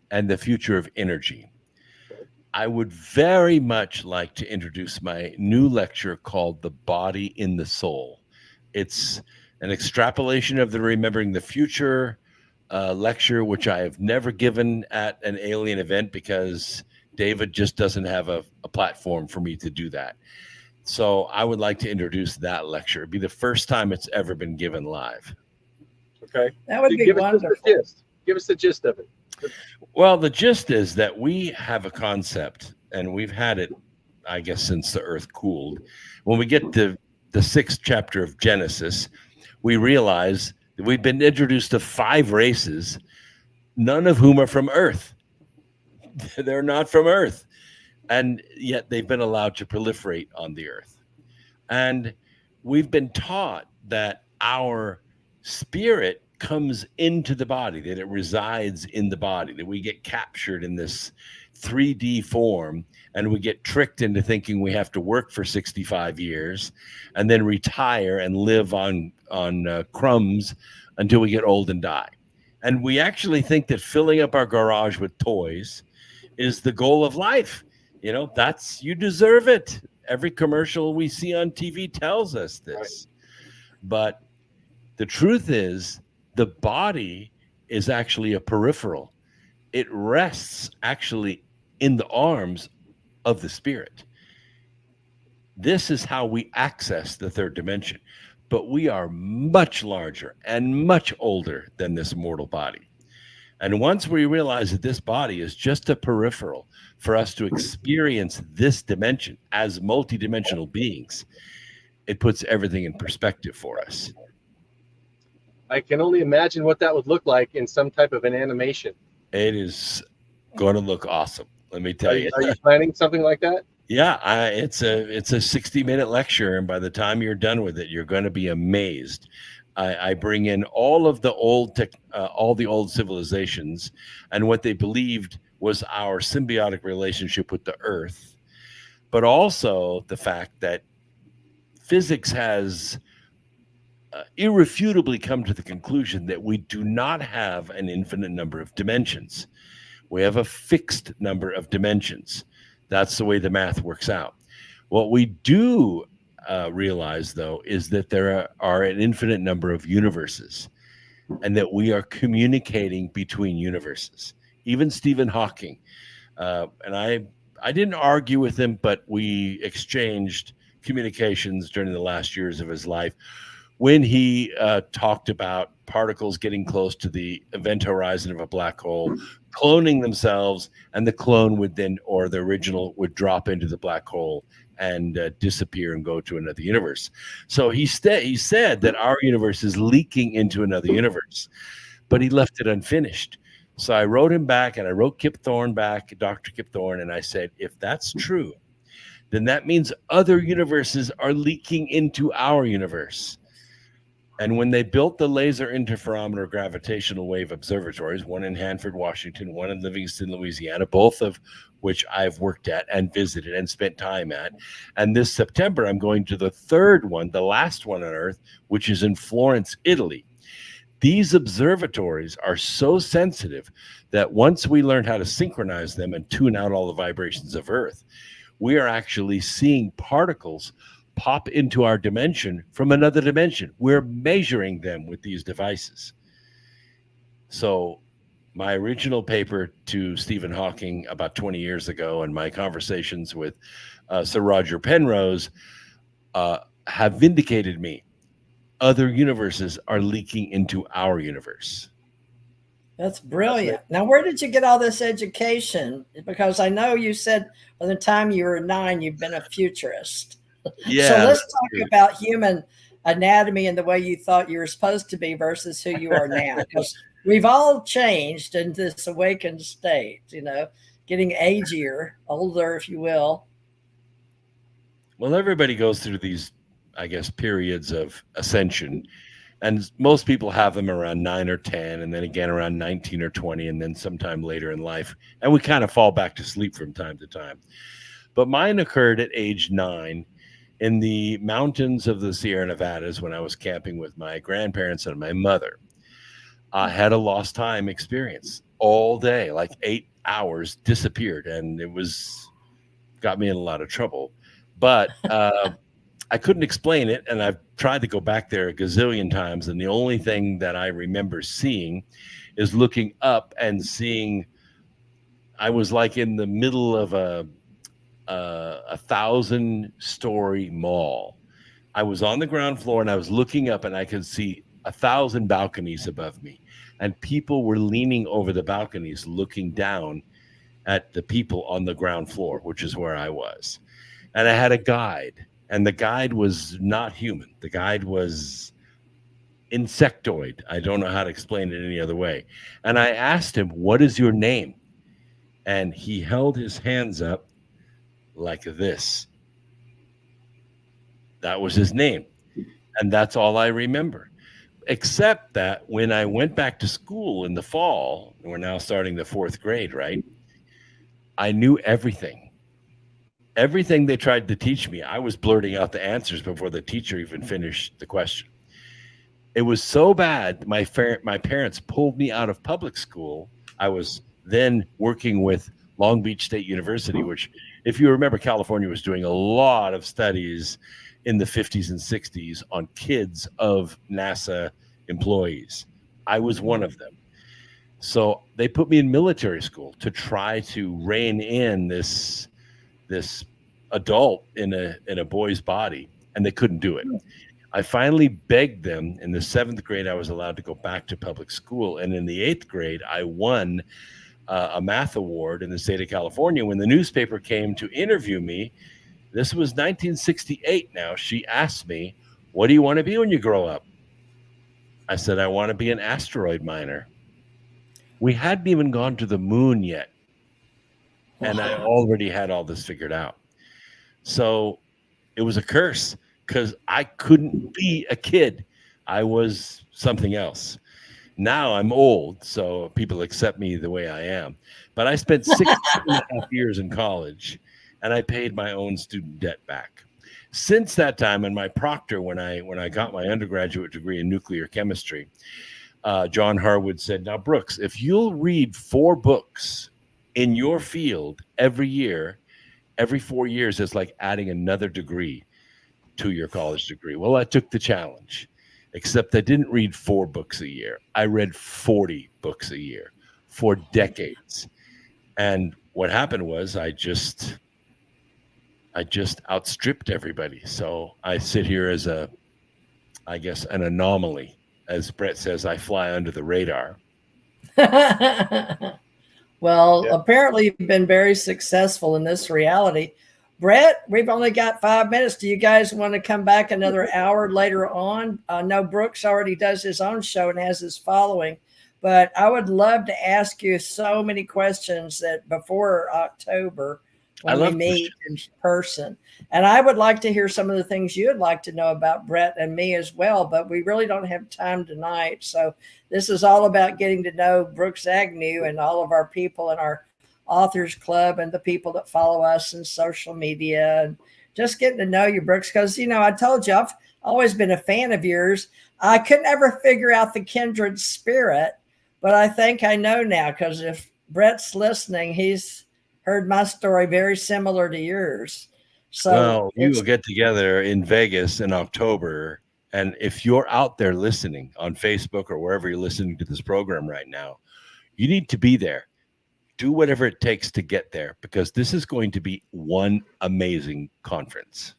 and the future of energy. I would very much like to introduce my new lecture called The Body in the Soul. It's an extrapolation of the Remembering the Future lecture, which I have never given at an alien event because David just doesn't have a platform for me to do that. So I would like to introduce that lecture. It'd be the first time it's ever been given live. Okay. That would be wonderful. Give us the gist of it. Well, the gist is that we have a concept, and we've had it, I guess, since the earth cooled. When we get to the 6th chapter of Genesis, we realize that we've been introduced to 5 races, none of whom are from Earth. They're not from Earth. And yet they've been allowed to proliferate on the Earth. And we've been taught that our spirit comes into the body, that it resides in the body, that we get captured in this 3D form, and we get tricked into thinking we have to work for 65 years and then retire and live on crumbs until we get old and die. And we actually think that filling up our garage with toys is the goal of life. You know, you deserve it. Every commercial we see on TV tells us this. But the truth is, the body is actually a peripheral. It rests actually in the arms of the spirit. This is how we access the 3rd dimension. But we are much larger and much older than this mortal body. And once we realize that this body is just a peripheral for us to experience this dimension as multidimensional beings, it puts everything in perspective for us. I can only imagine what that would look like in some type of an animation. It is going to look awesome. Let me tell you. Are you planning something like that? Yeah, it's a 60-minute lecture, and by the time you're done with it, you're going to be amazed. I bring in all of the old civilizations and what they believed was our symbiotic relationship with the Earth, but also the fact that physics has irrefutably come to the conclusion that we do not have an infinite number of dimensions. We have a fixed number of dimensions. That's the way the math works out. What we do realize, though, is that there are an infinite number of universes and that we are communicating between universes. Even Stephen Hawking, and I didn't argue with him, but we exchanged communications during the last years of his life when he talked about particles getting close to the event horizon of a black hole, cloning themselves, and the clone would then, or the original, would drop into the black hole and disappear and go to another universe. So he said that our universe is leaking into another universe, but he left it unfinished. So I wrote him back, and I wrote Kip Thorne back, Dr. Kip Thorne, and I said, if that's true, then that means other universes are leaking into our universe. And when they built the laser interferometer gravitational wave observatories, one in Hanford, Washington, one in Livingston, Louisiana, both of which I've worked at and visited and spent time at. And this September, I'm going to the 3rd one, the last one on Earth, which is in Florence, Italy. These observatories are so sensitive that once we learn how to synchronize them and tune out all the vibrations of Earth, we are actually seeing particles pop into our dimension from another dimension. We're measuring them with these devices. So my original paper to Stephen Hawking about 20 years ago and my conversations with Sir Roger Penrose have vindicated me. Other universes are leaking into our universe. That's brilliant. Now, where did you get all this education? Because I know you said by the time you were 9, you've been a futurist. Yeah. So let's talk about human anatomy and the way you thought you were supposed to be versus who you are now. Because we've all changed in this awakened state, getting agier, older, if you will. Well, everybody goes through these, I guess, periods of ascension. And most people have them around 9 or 10, and then again around 19 or 20, and then sometime later in life. And we kind of fall back to sleep from time to time. But mine occurred at age 9 in the mountains of the Sierra Nevadas when I was camping with my grandparents and my mother. I had a lost time experience all day, like 8 hours disappeared, and it got me in a lot of trouble. But I couldn't explain it, and I've tried to go back there a gazillion times, and the only thing that I remember seeing is looking up and seeing I was like in the middle of a 1,000-story mall. I was on the ground floor, and I was looking up, and I could see 1,000 balconies above me, and people were leaning over the balconies looking down at the people on the ground floor, which is where I was. And I had a guide. And the guide was not human. The guide was insectoid. I don't know how to explain it any other way. And I asked him, "What is your name?" And he held his hands up like this. That was his name. And that's all I remember. Except that when I went back to school in the fall, we're now starting the 4th grade, right? I knew everything. Everything they tried to teach me, I was blurting out the answers before the teacher even finished the question. It was so bad, my parents pulled me out of public school. I was then working with Long Beach State University, which, if you remember, California was doing a lot of studies in the 50s and 60s on kids of NASA employees. I was one of them. So they put me in military school to try to rein in this adult in a boy's body, and they couldn't do it. I finally begged them. In the 7th grade, I was allowed to go back to public school, and in the 8th grade, I won a math award in the state of California. When the newspaper came to interview me, this was 1968 now, she asked me, "What do you want to be when you grow up?" I said, "I want to be an asteroid miner." We hadn't even gone to the moon yet, and I already had all this figured out. So it was a curse because I couldn't be a kid. I was something else. Now I'm old, so people accept me the way I am. But I spent 6.5 years in college, and I paid my own student debt back. Since that time, and my proctor, when I got my undergraduate degree in nuclear chemistry, John Harwood said, "Now, Brooks, if you'll read 4 books in your field every year, every 4 years is like adding another degree to your college degree." Well, I took the challenge, except I didn't read 4 books a year. I read 40 books a year for decades. And what happened was I just outstripped everybody. So I sit here as an anomaly. As Bret says, I fly under the radar. Well, apparently you've been very successful in this reality. Bret, we've only got 5 minutes. Do you guys want to come back another hour later on? I know Brooks already does his own show and has his following, but I would love to ask you so many questions that before October when we meet in person. And I would like to hear some of the things you'd like to know about Bret and me as well, but we really don't have time tonight. So this is all about getting to know Brooks Agnew and all of our people in our Authors Club and the people that follow us in social media, and just getting to know you, Brooks, because, I told you, I've always been a fan of yours. I could never figure out the kindred spirit, but I think I know now, because if Bret's listening, he's heard my story very similar to yours. So we will get together in Vegas in October. And if you're out there listening on Facebook or wherever you're listening to this program right now, you need to be there. Do whatever it takes to get there, because this is going to be one amazing conference.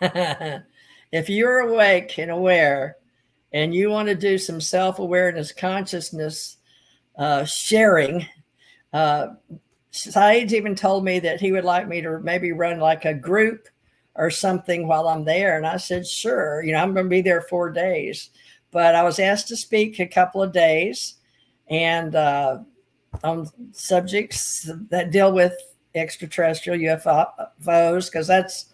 If you're awake and aware and you want to do some self-awareness, consciousness sharing, Saeed's even told me that he would like me to maybe run like a group or something while I'm there? And I said, sure. I'm going to be there 4 days. But I was asked to speak a couple of days and on subjects that deal with extraterrestrial UFOs, because that's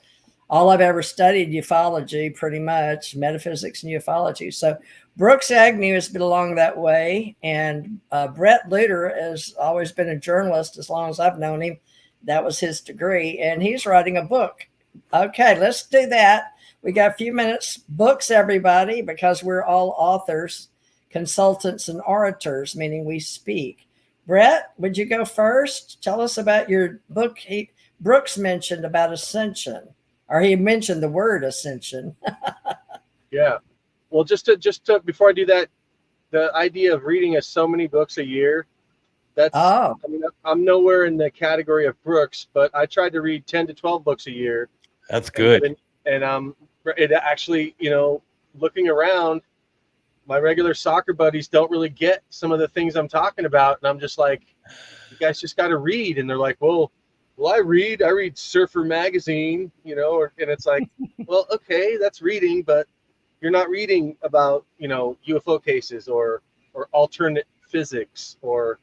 all I've ever studied, ufology, pretty much, metaphysics and ufology. So Brooks Agnew has been along that way. And Bret Lueder has always been a journalist as long as I've known him. That was his degree. And he's writing a book. Okay, let's do that. We got a few minutes. Books, everybody, because we're all authors, consultants, and orators, meaning we speak. Bret, would you go first? Tell us about your book. Brooks mentioned about ascension, or he mentioned the word ascension. Yeah. Well, just to before I do that, the idea of reading so many books a year, that's, I mean, I'm nowhere in the category of Brooks, but I tried to read 10 to 12 books a year. That's good. And it actually, looking around, my regular soccer buddies don't really get some of the things I'm talking about. And I'm just like, you guys just got to read. And they're like, well, I read Surfer magazine, and it's like, well, okay, that's reading, but you're not reading about, UFO cases or alternate physics or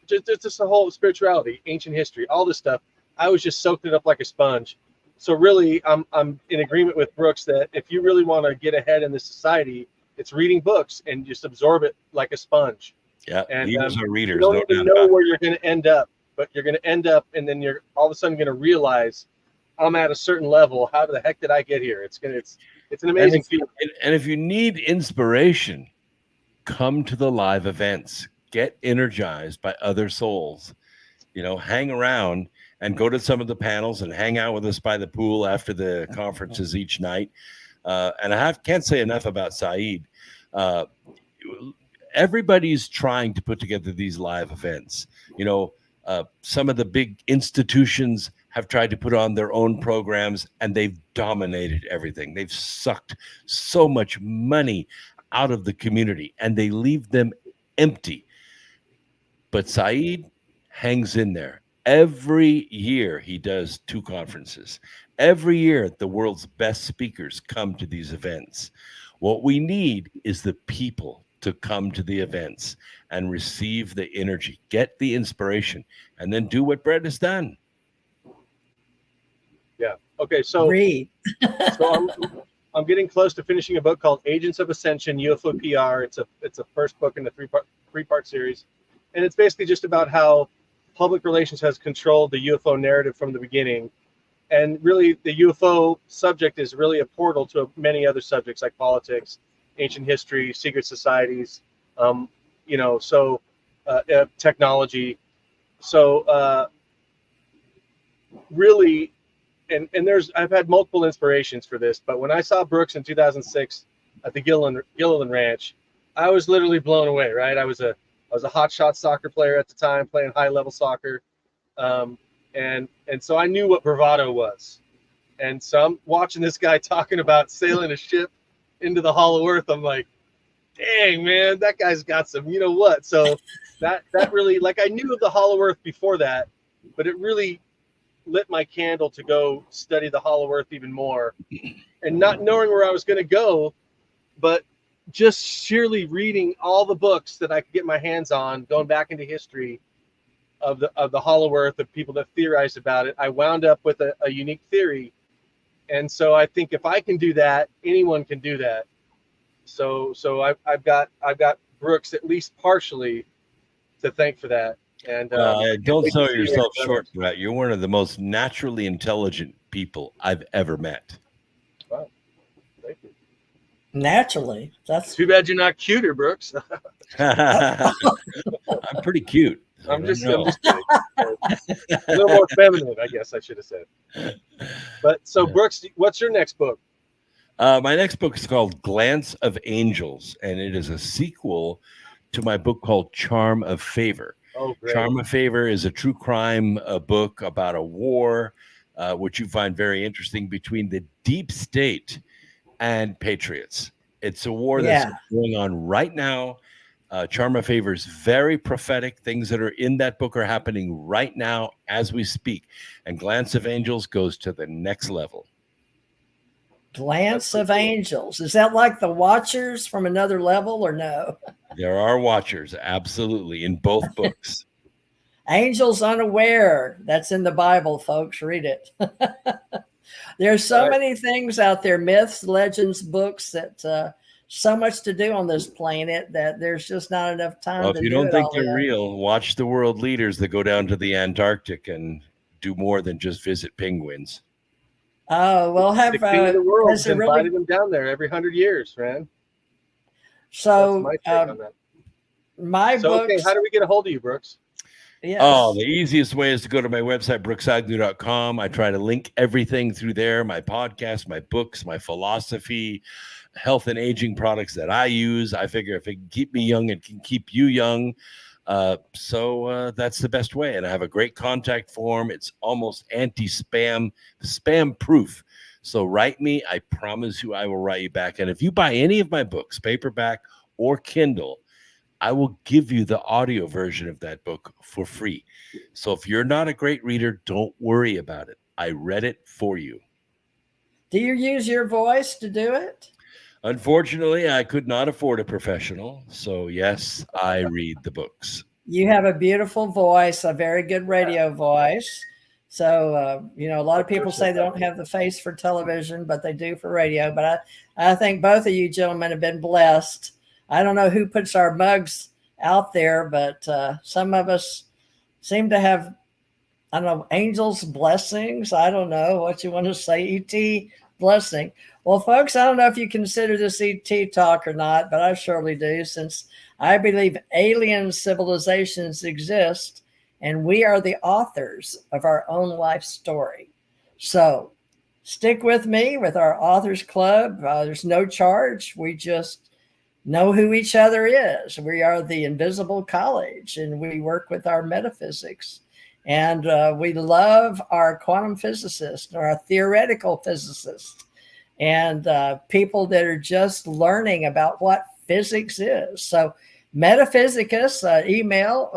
just the whole spirituality, ancient history, all this stuff. I was just soaked it up like a sponge. So really, I'm in agreement with Brooks that if you really want to get ahead in this society, it's reading books and just absorb it like a sponge. Yeah, and readers are readers. You don't even know where you're going to end up, but you're going to end up, and then you're all of a sudden going to realize I'm at a certain level. How the heck did I get here? It's an amazing feeling. And if you need inspiration, come to the live events. Get energized by other souls. Hang around and go to some of the panels and hang out with us by the pool after the conferences each night. And I can't say enough about Saeed. Everybody's trying to put together these live events. Some of the big institutions have tried to put on their own programs, and they've dominated everything. They've sucked so much money out of the community, and they leave them empty. But Saeed hangs in there. Every year he does 2 conferences. Every year the world's best speakers come to these events. What we need is the people to come to the events and receive the energy, get the inspiration, and then do what Bret has done. Yeah. Okay. So, I'm getting close to finishing a book called Agents of Ascension, UFO PR. It's a first book in the three-part series. And it's basically just about how public relations has controlled the UFO narrative from the beginning. And really, the UFO subject is really a portal to many other subjects like politics, ancient history, secret societies, technology. So really, and I've had multiple inspirations for this, but when I saw Brooks in 2006 at the Gilliland Ranch, I was literally blown away, right? I was a hotshot soccer player at the time, playing high-level soccer. And so I knew what bravado was. And so I'm watching this guy talking about sailing a ship into the Hollow Earth. I'm like, dang, man, that guy's got some, what? So that really, I knew of the Hollow Earth before that, but it really lit my candle to go study the Hollow Earth even more. And not knowing where I was going to go, but just sheerly reading all the books that I could get my hands on, going back into history of the Hollow Earth, of people that theorized about it, I wound up with a unique theory. And so I think if I can do that, anyone can do that. So I've got Brooks at least partially to thank for that. And don't sell yourself short, Bret. You're one of the most naturally intelligent people I've ever met. Wow, thank you. Naturally, that's too bad you're not cuter, Brooks. I'm pretty cute. I'm just kidding. A little more feminine, I guess I should have said. But so, Brooks, what's your next book? My next book is called Glance of Angels, and it is a sequel to my book called Charm of Favor. Oh, great. Charm of Favor is a true crime book about a war, which you find very interesting, between the deep state and patriots. It's a war that's going on right now. Charm of Favor is very prophetic. Things that are in that book are happening right now as we speak. And Glance of Angels goes to the next level. Glance of Angels. Is that like the Watchers from another level or no? There are Watchers, absolutely, in both books. Angels Unaware. That's in the Bible, folks. Read it. There's so many things out there, myths, legends, books, that so much to do on this planet that there's just not enough time to do it. If you don't think they're real, watch the world leaders that go down to the Antarctic and do more than just visit penguins. Oh, well, the king of the world has invited them down there every 100 years, man. So that's my take on that. Books. Okay, how do we get a hold of you, Brooks? Yes. Oh, the easiest way is to go to my website, brooksagnew.com. I try to link everything through there, my podcast, my books, my philosophy, health and aging products that I use. I figure if it can keep me young, it can keep you young. So that's the best way. And I have a great contact form. It's almost anti-spam, spam proof. So write me. I promise you I will write you back. And if you buy any of my books, paperback or Kindle, I will give you the audio version of that book for free. So if you're not a great reader, don't worry about it. I read it for you. Do you use your voice to do it? Unfortunately, I could not afford a professional. So yes, I read the books. You have a beautiful voice, a very good radio voice. So, a lot of people say they don't have the face for television, but they do for radio. But I think both of you gentlemen have been blessed. I don't know who puts our mugs out there, but some of us seem to have, I don't know, angels' blessings. I don't know what you want to say, ET blessing. Well, folks, I don't know if you consider this ET talk or not, but I surely do, since I believe alien civilizations exist and we are the authors of our own life story. So stick with me with our Authors Club. There's no charge. We just know who each other is. We are the Invisible College, and we work with our metaphysics. And we love our quantum physicists, or our theoretical physicists, and people that are just learning about what physics is. So Metaphysicus, email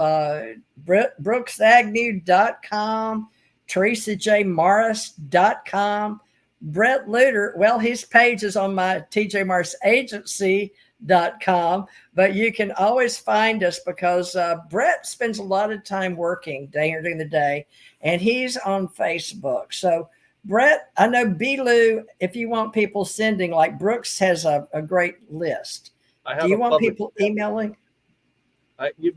brooksagnew.com, teresajmorris.com. Bret Lueder, well, his page is on my TJ Morris Agency.com, but you can always find us because Bret spends a lot of time working during the day, and he's on Facebook. So Bret, I know Belu, if you want people sending, like Brooks has a great list. Do you want people emailing?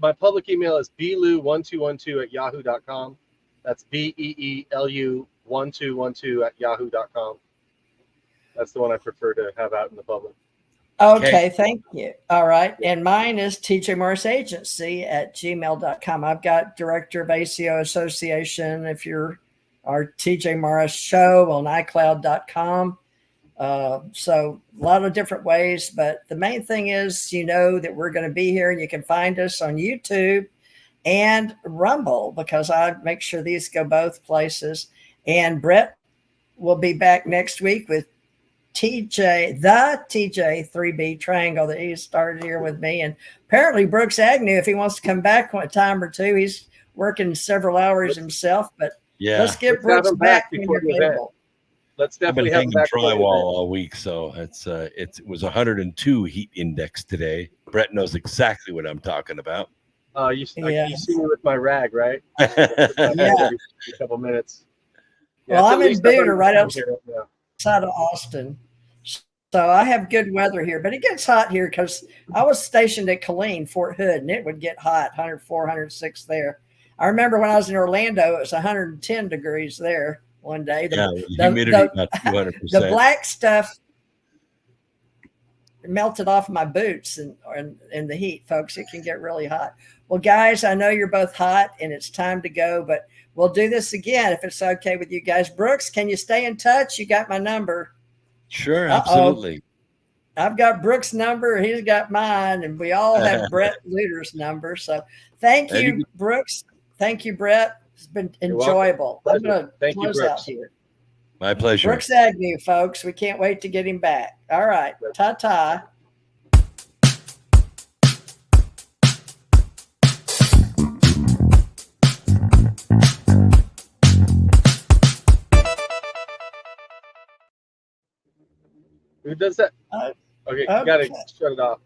My public email is beelu1212@yahoo.com. That's BEELU1212@yahoo.com. That's the one I prefer to have out in the public. Okay, thank you. All right. And mine is tjmorrisagency@gmail.com. I've got Director of ACO Association, if you're our TJ Morris show, on iCloud.com. So a lot of different ways, but the main thing is, that we're going to be here, and you can find us on YouTube and Rumble, because I make sure these go both places. And Bret will be back next week with the TJ3B triangle that he started here with me. And apparently Brooks Agnew, if he wants to come back one time or two, he's working several hours himself, but let's get Brooks back before the event. Let's definitely have him back. Drywall all week, so it was 102 heat index today. Bret knows exactly what I'm talking about. You see me with my rag, right? Yeah. A couple minutes. Well, I'm in Buda, right outside of Austin. So I have good weather here, but it gets hot here because I was stationed at Killeen, Fort Hood, and it would get hot, 104, 106 there. I remember when I was in Orlando, it was 110 degrees there one day. Humidity about 200%. The black stuff melted off my boots and in the heat, folks. It can get really hot. Well, guys, I know you're both hot and it's time to go, but we'll do this again if it's okay with you guys. Brooks, can you stay in touch? You got my number. Sure, absolutely. I've got Brooks' number. He's got mine, and we all have Bret Lueder's number. So thank you, Brooks. Thank you, Bret. It's been enjoyable. I'm going to close out here. My pleasure. Brooks Agnew, folks. We can't wait to get him back. All right. Ta-ta. Who does that? Uh, Okay, you gotta shut it off.